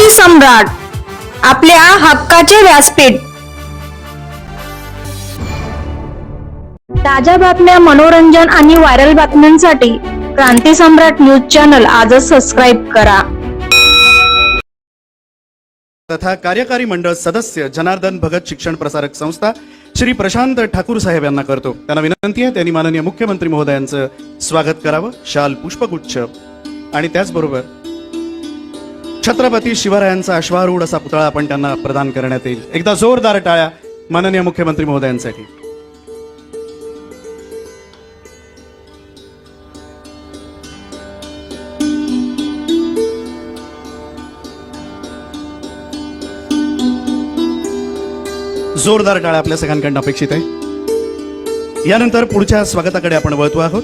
क्रांती सम्राट, आपल्या हक्काचे व्यासपीठ। ताज्या बातम्या, मनोरंजन आणि व्हायरल बातम्यांसाठी क्रांती सम्राट न्यूज चॅनल आजच सबस्क्राईब करा। तथा कार्यकारी मंडळ सदस्य जनार्दन भगत शिक्षण प्रसारक संस्था श्री प्रशांत ठाकूर साहेब यांना करतो। त्यांना विनंती आहे त्यांनी माननीय मुख्यमंत्री महोदयांचं स्वागत करावं। शाल, पुष्पगुच्छ आणि त्याचबरोबर छत्रपती शिवरायांचा अश्वारूढ असा पुतळा आपण त्यांना प्रदान करण्यात येईल। एकदा जोरदार टाळ्या माननीय मुख्यमंत्री महोदयांसाठी। जोरदार टाळ्या आपल्या सगळ्यांकडून अपेक्षित आहे। यानंतर पुढच्या स्वागताकडे आपण वळतो आहोत।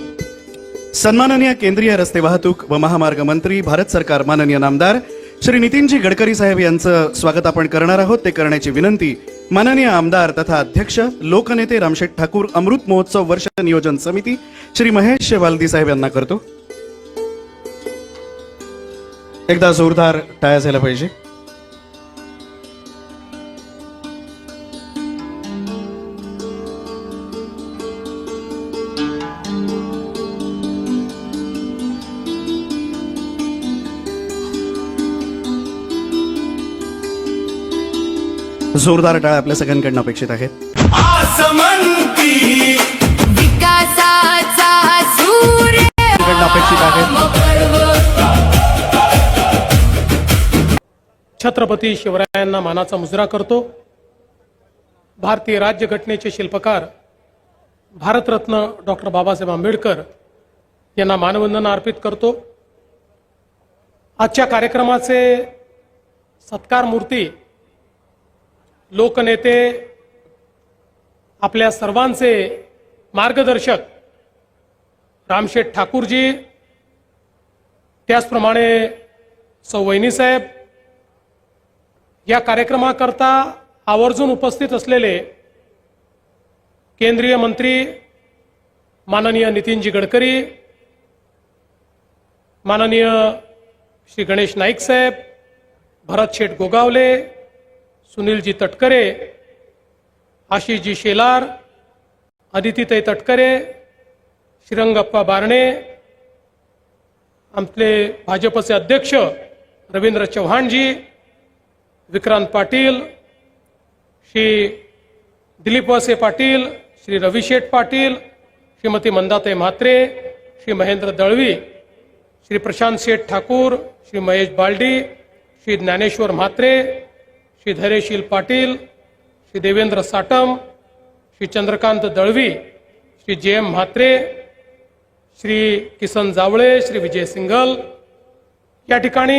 सन्माननीय केंद्रीय रस्ते वाहतूक व महामार्ग मंत्री भारत सरकार माननीय नामदार श्री नितीनजी गडकरी साहेब यांचं स्वागत आपण करणार आहोत। ते करण्याची विनंती माननीय आमदार तथा अध्यक्ष लोकनेते रामशेठ ठाकूर अमृत महोत्सव वर्ष नियोजन समिती श्री महेश वालदी साहेब यांना करतो। एकदा जोरदार टाळ्या झाल्या पाहिजे। जोरदार टाळ्या आपल्या सगळ्यांकडून अपेक्षित आहेत। विकासाचा सूर्य अपेक्षित आहेत। छत्रपती शिवरायांना मानाचा मुजरा करतो। भारतीय राज्यघटनेचे शिल्पकार भारतरत्न डॉक्टर बाबासाहेब आंबेडकर यांना मानवंदना अर्पित करतो। आजच्या कार्यक्रमाचे सत्कार मूर्ती लोकनेते, आपल्या सर्वांचे मार्गदर्शक रामशेठ ठाकूरजी, त्याचप्रमाणे सौ वहिनी साहेब, या कार्यक्रमाकरता आवर्जून उपस्थित असलेले केंद्रीय मंत्री माननीय नितीनजी गडकरी, माननीय श्री गणेश नाईक साहेब, भरत शेठ गोगावले, सुनीलजी तटकरे, आशिषजी शेलार, अदितीताई तटकरे, श्रीरंगप्पा बारणे, आपले भाजपचे अध्यक्ष रवींद्र चव्हाणजी, विक्रांत पाटील, श्री दिलीप वळसे पाटील, श्री रविशेठ पाटील, श्रीमती मंदाताई म्हात्रे, श्री महेंद्र दळवी, श्री प्रशांत शेठ ठाकूर, श्री महेश बालडी, श्री ज्ञानेश्वर म्हात्रे, श्री धैर्यशील पाटील, श्री देवेंद्र साटम, श्री चंद्रकांत दळवी, श्री जे एम म्हात्रे, श्री किसन जावळे, श्री विजय सिंगल, या ठिकाणी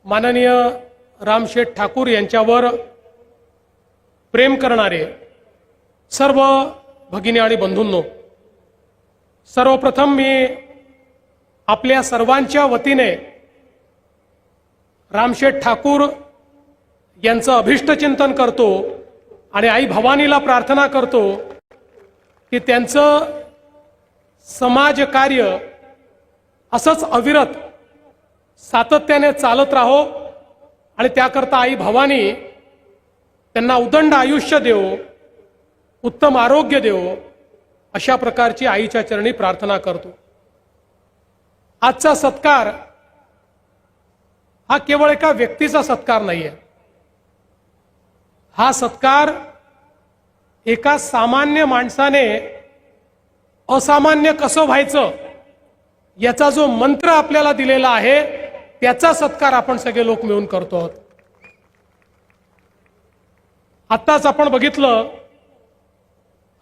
माननीय रामशेठ ठाकूर यांच्यावर प्रेम करणारे सर्व भगिनी आणि बंधूंनो, सर्वप्रथम मी आपल्या सर्वांच्या वतीने रामशेठ ठाकूर यांचं अभिष्टचिंतन करतो आणि आई भवानीला प्रार्थना करतो की त्यांचं समाजकार्य असंच अविरत सातत्याने चालत राहो आणि त्याकरता आई भवानी त्यांना उदंड आयुष्य देवो, उत्तम आरोग्य देवो, अशा प्रकारची आईच्या चरणी प्रार्थना करतो। आजचा सत्कार हा केवळ एका व्यक्तीचा सत्कार नाहीये। हा सत्कार एका सामान्य माणसाने असामान्य कसं व्हायचं याचा जो मंत्र आपल्याला दिलेला आहे त्याचा सत्कार आपण सगळे लोक मिळून करतो आहोत। आत्ताच आपण बघितलं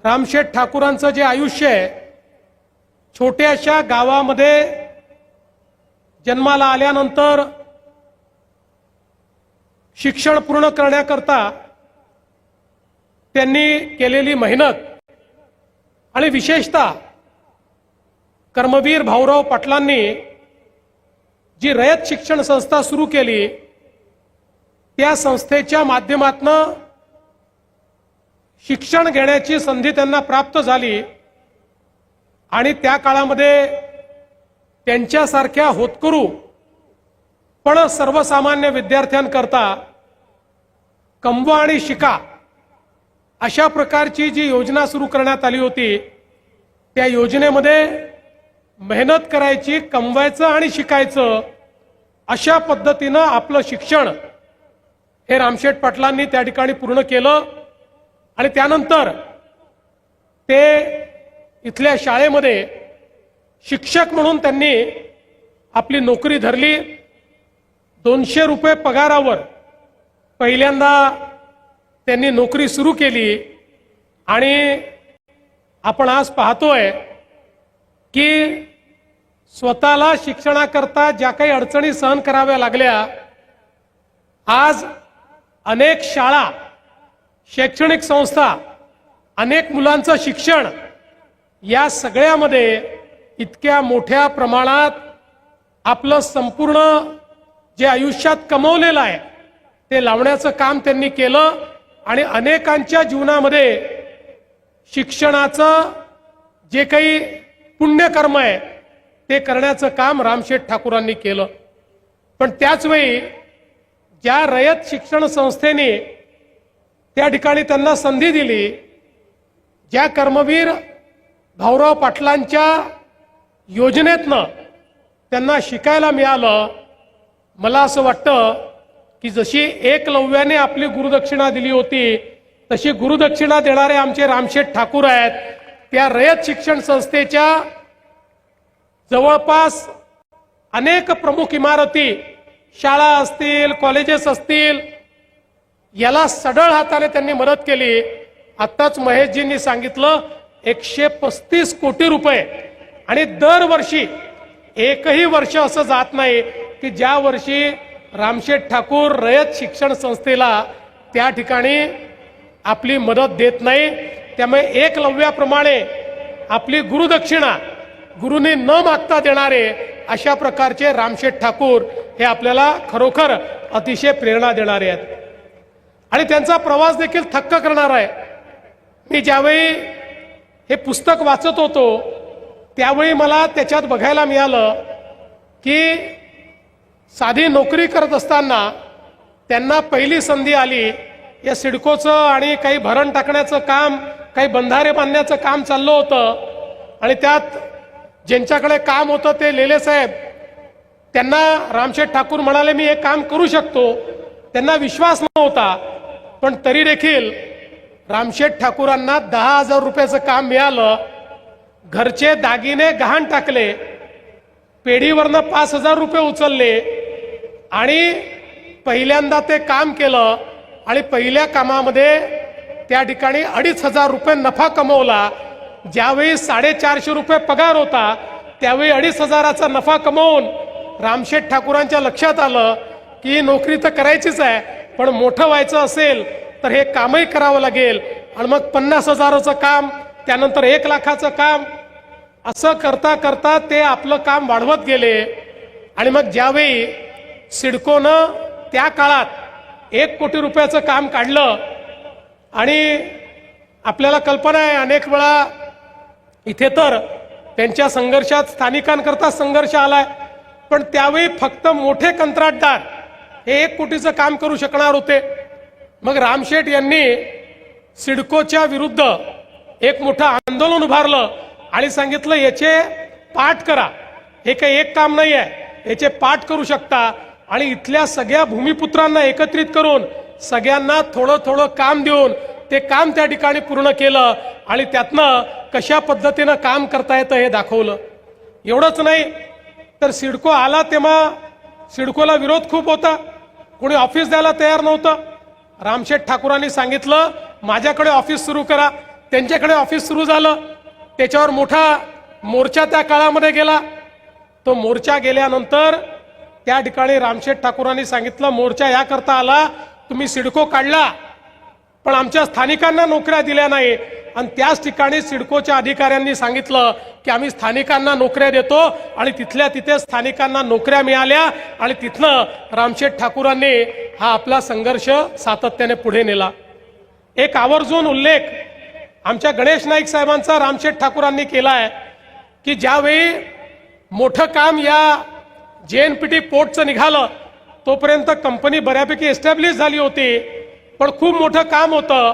रामशेठ ठाकूरांचं जे आयुष्य आहे, छोट्याशा गावामध्ये जन्माला आल्यानंतर शिक्षण पूर्ण करण्याकरता त्यांनी केलेली मेहनत आणि विशेषतः कर्मवीर भाऊराव पाटलांनी जी रयत शिक्षण संस्था सुरू केली त्या संस्थेच्या माध्यमातून शिक्षण घेण्याची संधी त्यांना प्राप्त झाली आणि त्या काळामध्ये त्यांच्यासारख्या होतकरू पण सर्वसामान्य विद्यार्थ्यांकरता कमवा आणि शिका अशा प्रकारची जी योजना सुरू करण्यात आली होती, त्या योजनेमध्ये मेहनत करायची, कमवायचं आणि शिकायचं अशा पद्धतीनं आपलं शिक्षण हे रामशेठ पाटलांनी त्या ठिकाणी पूर्ण केलं. आणि त्यानंतर ते इथल्या शाळेमध्ये शिक्षक म्हणून त्यांनी आपली नोकरी धरली. 200 रुपये पगारावर पहिल्यांदा त्यांनी नोकरी सुरू केली. आणि आपण आज पाहतोय की स्वतःला शिक्षणाकरता ज्या काही अडचणी सहन कराव्या लागल्या, आज अनेक शाळा, शैक्षणिक संस्था, अनेक मुलांचं शिक्षण या सगळ्यामध्ये इतक्या मोठ्या प्रमाणात आपलं संपूर्ण जे आयुष्यात कमवलेलं आहे ते लावण्याचं काम त्यांनी केलं. आणि अनेकांच्या जीवनामध्ये शिक्षणाचं जे काही पुण्यकर्म आहे ते करण्याचं काम रामशेठ ठाकूरांनी केलं. पण त्याच वेळी ज्या रयत शिक्षण संस्थेने त्या ठिकाणी त्यांना संधी दिली, ज्या कर्मवीर भाऊराव पाटलांच्या योजनेतनं त्यांना शिकायला मिळालं, मला असं वाटतं की जशी एकलव्याने आपली गुरुदक्षिणा दिली होती तशी गुरुदक्षिणा देणारे आमचे रामशेठ ठाकूर आहेत. त्या रयत शिक्षण संस्थेच्या जवळपास अनेक प्रमुख इमारती, शाळा असतील, कॉलेजेस असतील, याला सढळ हाताने त्यांनी मदत केली. आत्ताच महेशजींनी सांगितलं 135 कोटी रुपये. आणि दरवर्षी एकही वर्ष असं जात नाही की ज्या वर्षी रामशेठ ठाकूर रयत शिक्षण संस्थेला त्या ठिकाणी आपली मदत देत नाही. त्यामुळे एकलव्याप्रमाणे आपली गुरुदक्षिणा गुरुने न मागता देणारे अशा प्रकारचे रामशेठ ठाकूर हे आपल्याला खरोखर अतिशय प्रेरणा देणारे आहेत. आणि त्यांचा प्रवास देखील थक्क करणार आहे. मी ज्यावेळी हे पुस्तक वाचत होतो त्यावेळी मला त्याच्यात बघायला मिळालं की साधी नोकरी करत असताना त्यांना पहिली संधी आली. या सिडकोचं आणि काही भरण टाकण्याचं काम, काही बंधारे बांधण्याचं काम चाललं होतं. आणि त्यात ज्यांच्याकडे काम होतं ते लेले साहेब, त्यांना रामशेठ ठाकूर म्हणाले मी हे काम करू शकतो. त्यांना विश्वास नव्हता, पण तरी देखील रामशेठ ठाकूरांना 10,000 रुपयाचं काम मिळालं. घरचे दागिने गहाण टाकले, पेढीवरनं 5,000 रुपये उचलले आणि पहिल्यांदा ते काम केलं. आणि पहिल्या कामामध्ये त्या ठिकाणी 2,500 रुपये नफा कमवला. ज्यावेळी 450 रुपये पगार होता त्यावेळी 2,500चा नफा कमवून रामशेठ ठाकूरांच्या लक्षात आलं की नोकरी तर करायचीच आहे, पण मोठं व्हायचं असेल तर हे कामही करावं लागेल. आणि मग 50,000चं काम, त्यानंतर 1,00,000चं काम, असं करता करता ते आपलं काम वाढवत गेले. आणि मग ज्यावेळी सिडकोनं त्या काळात 1 कोटी रुपयाचं काम काढलं, आणि आपल्याला कल्पना आहे अनेक वेळा इथे तर त्यांच्या संघर्षात स्थानिकांकरता संघर्ष आलाय, पण त्यावेळी फक्त मोठे कंत्राटदार हे 1 कोटीचं काम करू शकणार होते. मग रामशेठ यांनी सिडकोच्या विरुद्ध एक मोठं आंदोलन उभारलं आणि सांगितलं याचे पाठ करा, हे काही एक काम नाही आहे, याचे पाठ करू शकता. आणि इथल्या सगळ्या भूमिपुत्रांना एकत्रित करून सगळ्यांना थोडं थोडं काम देऊन ते काम त्या ठिकाणी पूर्ण केलं. आणि त्यातनं कशा पद्धतीनं काम करता येतं हे दाखवलं. एवढंच नाही तर सिडको आला तेव्हा सिडकोला विरोध खूप होता, कोणी ऑफिस द्यायला तयार नव्हतं. रामशेठ ठाकूरांनी सांगितलं माझ्याकडे ऑफिस सुरू करा. त्यांच्याकडे ऑफिस सुरू झालं. त्याच्यावर मोठा मोर्चा त्या काळामध्ये गेला. तो मोर्चा गेल्यानंतर त्या ठिकाणी रामशेठ ठाकूरांनी सांगितलं मोर्चा याकरता आला, तुम्ही सिडको काढला पण आमच्या स्थानिकांना नोकऱ्या दिल्या नाही. आणि त्याच ठिकाणी सिडकोच्या अधिकाऱ्यांनी सांगितलं की आम्ही स्थानिकांना नोकऱ्या देतो. आणि तिथल्या तिथे स्थानिकांना नोकऱ्या मिळाल्या. आणि तिथनं रामशेठ ठाकूरांनी हा आपला संघर्ष सातत्याने पुढे नेला. एक आवर्जून उल्लेख आमच्या गणेश नाईक साहेबांचा रामशेठ ठाकूरांनी केला आहे की ज्यावेळी मोठं काम या JNPT पोर्टचं निघालं तोपर्यंत कंपनी बऱ्यापैकी एस्टॅब्लिश झाली होती, पण खूप मोठं काम होतं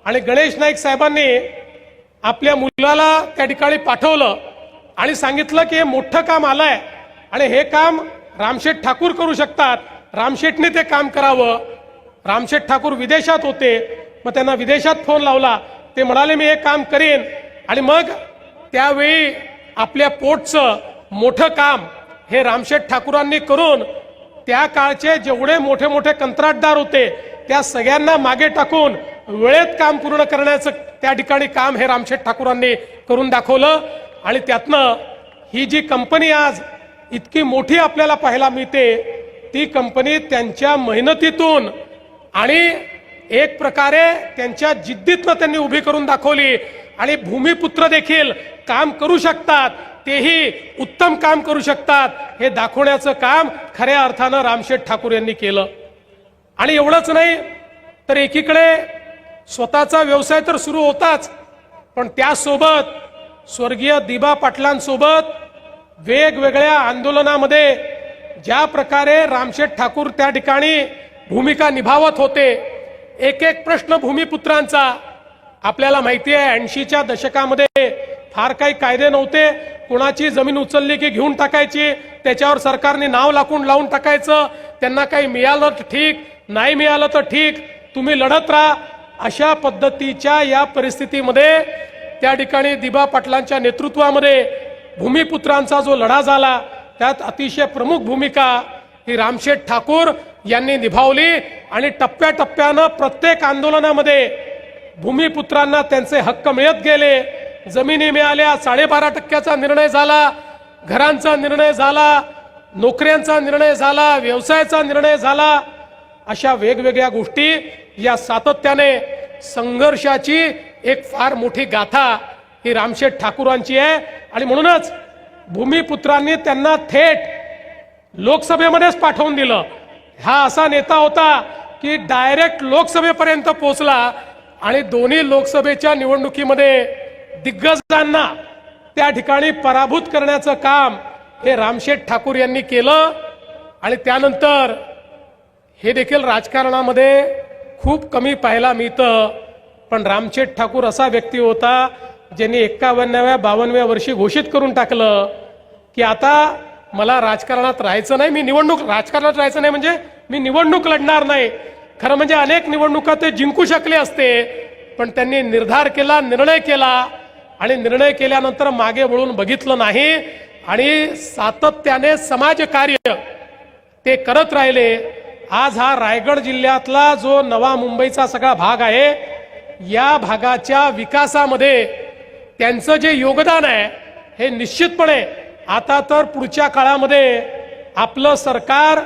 आणि गणेश नाईक साहेबांनी आपल्या मुलाला त्या ठिकाणी पाठवलं आणि सांगितलं की हे मोठं काम आलंय आणि हे काम रामशेठ ठाकूर करू शकतात, रामशेठने ते काम करावं. रामशेठ ठाकूर विदेशात होते, मग त्यांना विदेशात फोन लावला, ते म्हणाले मी हे काम करीन. आणि मग त्यावेळी आपल्या पोटचं मोठं काम हे रामशेठ ठाकूरांनी करून त्या काळचे जेवढे मोठे मोठे कंत्राटदार होते त्या सगळ्यांना मागे टाकून वेळेत काम पूर्ण करण्याचं त्या ठिकाणी काम हे रामशेठ ठाकूरांनी करून दाखवलं. आणि त्यातनं ही जी कंपनी आज इतकी मोठी आपल्याला पाहायला मिळते, ती कंपनी त्यांच्या मेहनतीतून आणि एक प्रकारे त्यांच्या जिद्दीतनं त्यांनी उभी करून दाखवली. आणि भूमिपुत्र देखील काम करू शकतात, तेही उत्तम काम करू शकतात, हे दाखवण्याचं काम खऱ्या अर्थानं रामशेठ ठाकूर यांनी केलं. आणि एवढंच नाही तर एकीकडे स्वतःचा व्यवसाय तर सुरू होताच, पण त्यासोबत स्वर्गीय दिबा पाटलांसोबत वेगवेगळ्या आंदोलनामध्ये ज्या प्रकारे रामशेठ ठाकूर त्या ठिकाणी भूमिका निभावत होते, एक एक प्रश्न भूमिपुत्रांचा आपल्याला माहिती आहे 80च्या दशकामध्ये फार काही कायदे नव्हते, कोणाची जमीन उचलली की घेऊन टाकायची, त्याच्यावर सरकारने नाव लावून टाकायचं, त्यांना काही मिळालं तर ठीक, नाही मिळालं तर ठीक, तुम्ही लढत राहा. अशा पद्धतीच्या या परिस्थितीमध्ये त्या ठिकाणी दिबा पाटलांच्या नेतृत्वामध्ये भूमिपुत्रांचा जो लढा झाला त्यात अतिशय प्रमुख भूमिका ही रामशेठ ठाकूर यांनी निभावली. आणि टप्प्याटप्प्यानं प्रत्येक आंदोलनामध्ये भूमिपुत्रांना त्यांचे हक्क मिळत गेले. जमिनी मिळाल्या, 12.5% निर्णय झाला, घरांचा निर्णय झाला, नोकऱ्यांचा निर्णय झाला, व्यवसायाचा निर्णय झाला. अशा वेगवेगळ्या गोष्टी या सातत्याने संघर्षाची एक फार मोठी गाथा ही रामशेठ ठाकूरांची आहे. आणि म्हणूनच भूमिपुत्रांनी त्यांना थेट लोकसभेमध्येच पाठवून दिलं. हा असा नेता होता की डायरेक्ट लोकसभेपर्यंत पोहोचला आणि दोन्ही लोकसभेच्या निवडणुकीमध्ये दिग्गजांना त्या ठिकाणी पराभूत करण्याचं काम हे रामशेठ ठाकूर यांनी केलं. आणि त्यानंतर हे देखील राजकारणामध्ये खूप कमी पाहायला मिळतं, पण रामशेठ ठाकूर असा व्यक्ती होता ज्यांनी 51व्या 52व्या वर्षी घोषित करून टाकलं की आता मला राजकारणात राहायचं नाही, मी राजकारणात राहायचं नाही म्हणजे मी निवडणूक लढणार नाही. खरं म्हणजे अनेक निवडणुका ते जिंकू शकले असते, पण त्यांनी निर्धार केला, निर्णय केला आणि निर्णय केल्यानंतर मागे वळून बघितलं नाही आणि सातत्याने समाजकार्य ते करत राहिले. आज हा रायगड जिल्ह्यातला जो नवा मुंबईचा सगळा भाग आहे, या भागाच्या विकासामध्ये त्यांचं जे योगदान आहे हे निश्चितपणे आता तर पुढच्या काळामध्ये आपलं सरकार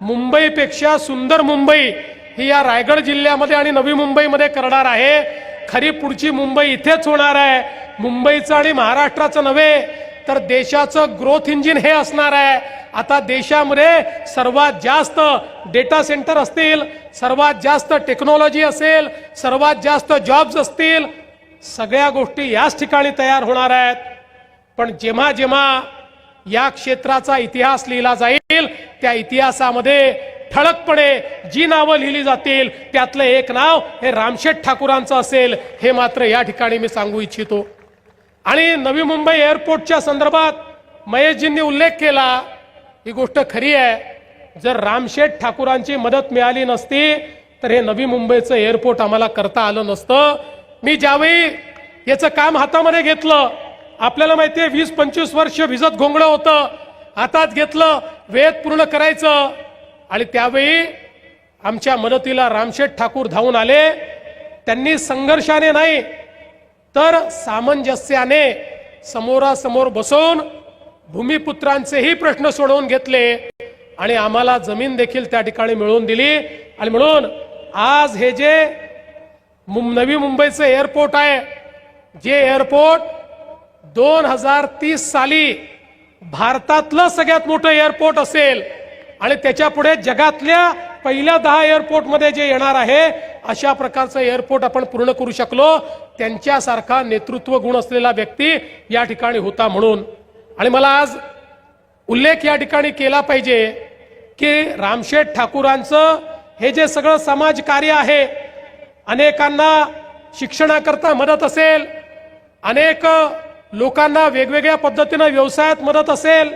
मुंबईपेक्षा सुंदर मुंबई ही या रायगड जिल्ह्यामध्ये आणि नवी मुंबईमध्ये करणार आहे. खरी पुढची मुंबई इथेच होणार आहे. मुंबईचं आणि महाराष्ट्राचं नव्हे तर देशाचं ग्रोथ इंजिन हे असणार आहे. आता देशामध्ये सर्वात जास्त डेटा सेंटर असतील, सर्वात जास्त टेक्नॉलॉजी असेल, सर्वात जास्त जॉब्स असतील, सगळ्या गोष्टी याच ठिकाणी तयार होणार आहेत. पण जेव्हा जेव्हा या क्षेत्राचा इतिहास लिहिला जाईल, त्या इतिहासामध्ये ठळकपणे जी नावं लिहिली जातील त्यातलं एक नाव हे रामशेठ ठाकूरांचं असेल, हे मात्र या ठिकाणी मी सांगू इच्छितो. आणि नवी मुंबई एअरपोर्टच्या संदर्भात महेशजींनी उल्लेख केला, ही गोष्ट खरी आहे. जर रामशेठ ठाकूरांची मदत मिळाली नसती तर हे नवी मुंबईचं एअरपोर्ट आम्हाला करता आलं नसतं. मी ज्यावेळी याचं काम हातामध्ये घेतलं, आपल्याला माहिती आहे 20-25 वर्ष भिजत घोंगडं होतं, हातात घेतलं, वेळेत पूर्ण करायचं. आणि त्यावेळी आमच्या मदतीला रामशेठ ठाकूर धावून आले. त्यांनी संघर्षाने नाही तर सामंजस्याने समोरासमोर बसवून भूमिपुत्रांचेही प्रश्न सोडवून घेतले आणि आम्हाला जमीन देखील त्या ठिकाणी मिळवून दिली. आणि म्हणून आज हे जे नवी मुंबईचं एअरपोर्ट आहे, जे एअरपोर्ट 2030 साली भारतातलं सगळ्यात मोठं एअरपोर्ट असेल आणि त्याच्या पुढे जगातल्या पहिल्या 10 एअरपोर्टमध्ये जे येणार आहे, अशा प्रकारचं एअरपोर्ट आपण पूर्ण करू शकलो. त्यांच्यासारखा नेतृत्व गुण असलेला व्यक्ती या ठिकाणी होता म्हणून. आणि मला आज उल्लेख या ठिकाणी केला पाहिजे की रामशेठ ठाकूरांचं हे जे सगळं समाजकार्य आहे, अनेकांना शिक्षणाकरता मदत असेल, अनेक लोकांना वेगवेगळ्या पद्धतीनं व्यवसायात मदत असेल,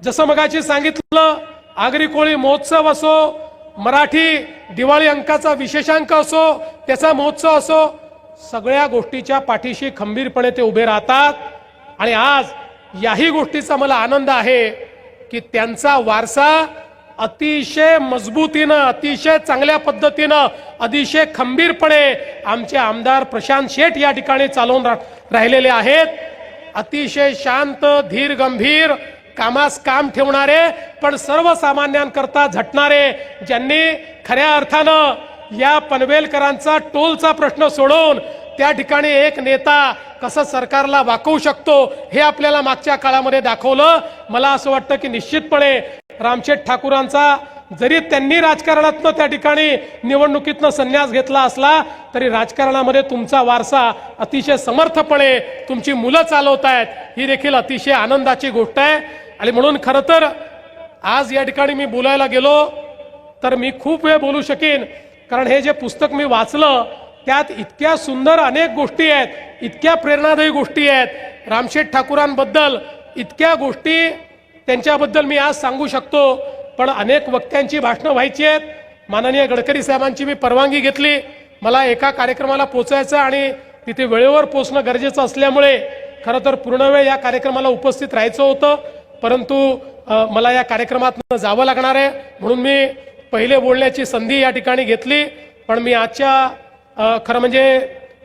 जसं मगाशी सांगितलं आगरी कोळी महोत्सव असो, मराठी दिवाळी अंकाचा विशेषांक असो, त्याचा महोत्सव असो, सगळ्या गोष्टीच्या पाठीशी खंबीरपणे ते उभे राहतात. आणि आज याही गोष्टीचा मला आनंद आहे की त्यांचा वारसा अतिशय मजबूतीनं, अतिशय चांगल्या पद्धतीनं, अतिशय खंबीरपणे आमचे आमदार प्रशांत शेठ या ठिकाणी चालवून राहिलेले आहेत. अतिशय शांत, धीर, गंभीर, कामास काम ठेवणारे, पण सर्वसामान्यांकरता झटणारे, ज्यांनी खऱ्या अर्थानं या पनवेलकरांचा टोलचा प्रश्न सोडवून त्या ठिकाणी एक नेता कसं सरकारला वाकवू शकतो हे आपल्याला मागच्या काळामध्ये दाखवलं. मला असं वाटतं की निश्चितपणे रामशेठ ठाकूरांचा जरी त्यांनी राजकारणातनं त्या ठिकाणी निवडणुकीतनं संन्यास घेतला असला तरी राजकारणामध्ये तुमचा वारसा अतिशय समर्थपणे तुमची मुलं चालवत आहेत, ही देखील अतिशय आनंदाची गोष्ट आहे. आणि म्हणून खरं तर आज या ठिकाणी मी बोलायला गेलो तर मी खूप वेळ बोलू शकेन, कारण हे जे पुस्तक मी वाचलं त्यात इतक्या सुंदर अनेक गोष्टी आहेत, इतक्या प्रेरणादायी गोष्टी आहेत. रामशेठ ठाकूरांबद्दल इतक्या गोष्टी त्यांच्याबद्दल मी आज सांगू शकतो, पण अनेक वक्त्यांची भाषणं व्हायची आहेत. माननीय गडकरी साहेबांची मी परवानगी घेतली. मला एका कार्यक्रमाला पोचायचं आणि तिथे वेळेवर पोचणं गरजेचं असल्यामुळे खरं तर पूर्ण वेळ या कार्यक्रमाला उपस्थित राहायचं होतं, परंतु मला या कार्यक्रमात जावं लागणार आहे, म्हणून मी पहिले बोलण्याची संधी या ठिकाणी घेतली. पण मी आजच्या खरं म्हणजे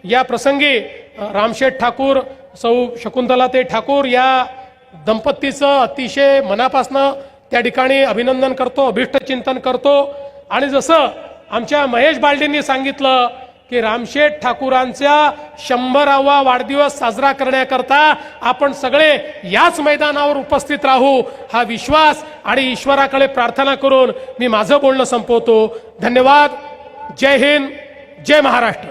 या प्रसंगी रामशेठ ठाकूर, सौ शकुंतलाताई ठाकूर या दंपतीचं अतिशय मनापासनं त्या ठिकाणी अभिनंदन करतो, अभिष्टचिंतन करतो. आणि जसं आमच्या महेश बालदींनी सांगितलं की रामशेठ ठाकूरांचा 100वा वाढदिवस साजरा करण्याकरता आपण सगळे याच मैदानावर उपस्थित राहू, हा विश्वास आणि ईश्वराकडे प्रार्थना करून मी माझं बोलणं संपवतो. धन्यवाद. जय हिंद, जय महाराष्ट्र.